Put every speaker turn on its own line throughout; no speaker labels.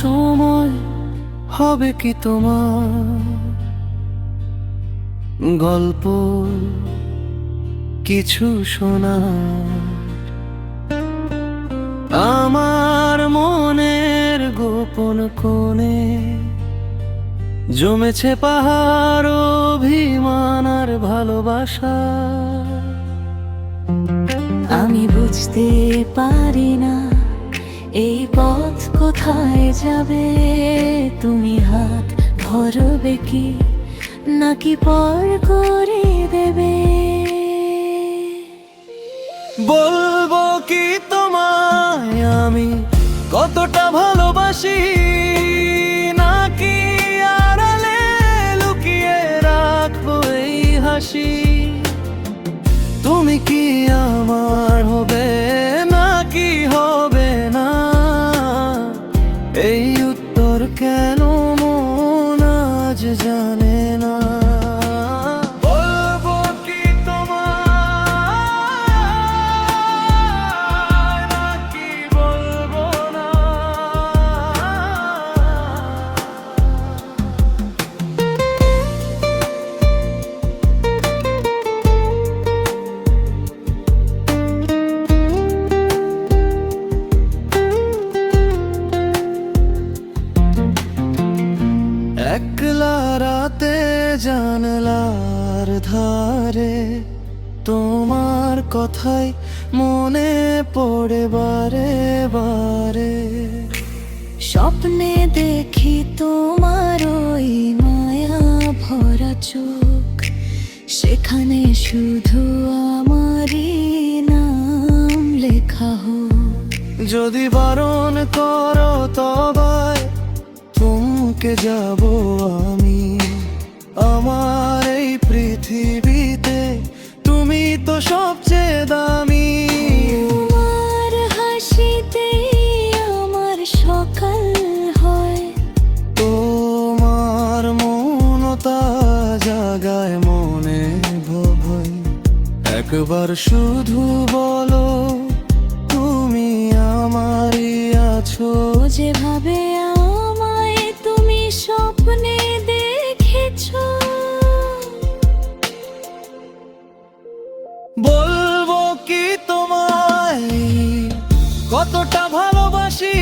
সময় হবে কি তোমার গল্প কিছু শোনা? আমার মনের গোপন কোণে জমেছে পাহাড়, অভিমান আর ভালোবাসা।
আমি বুঝতে পারি না এই পথ কোথায় যাবে। তুমি হাত ধরবে কি নাকি পর করে দেবে?
বলবো কি তোমায় আমি কতটা ভালোবাসি, নাকি আড়ালে লুকিয়ে রাখবো এই হাসি? তুমি কি আমার হবে নাকি হবে না, এই উত্তর কেন মন আজ জানে না। বলবো কি তোমায় নাকি বলবো না? একলা রাতে জানলার ধারে তোমার কথাই মনে পড়ে বারে বারে।
স্বপ্নে দেখি তোমার ওই মায়া ভরা চোখ, সেখানে শুধু আমারই নাম লেখা হোক।
যদি বারণ করো তবায় থমকে যাব আমি। আমার এই পৃথিবীতে তুমি তো সবচেয়ে দামি।
তোমার হাসিতে আমার সকাল হয়,
তোমার মনতা জাগায় মনে ভয়। একবার শুধু বলো তুমি আমারই আছো।
যেভাবে আমায় তুমি স্বপ্নে দেখেছো।
বলবো কি তোমায় কতটা ভালোবাসি,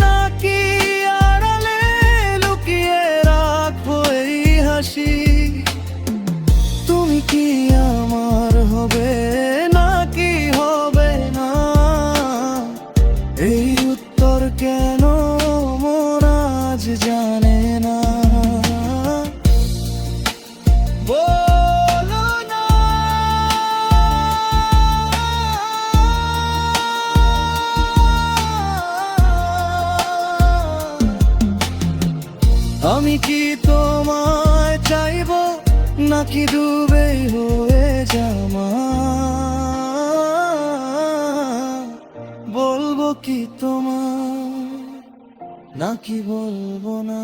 নাকি আড়ালে লুকিয়ে রাখবো এই হাসি? তুমি কি আমার হবে নাকি হবে না, এই উত্তর কেন মন আজ জানে না। বলো না। আমি কি তোমায় চাইবো নাকি ডুবে হয়ে জামা? বলবো কি তোমায় নাকি বলবো না?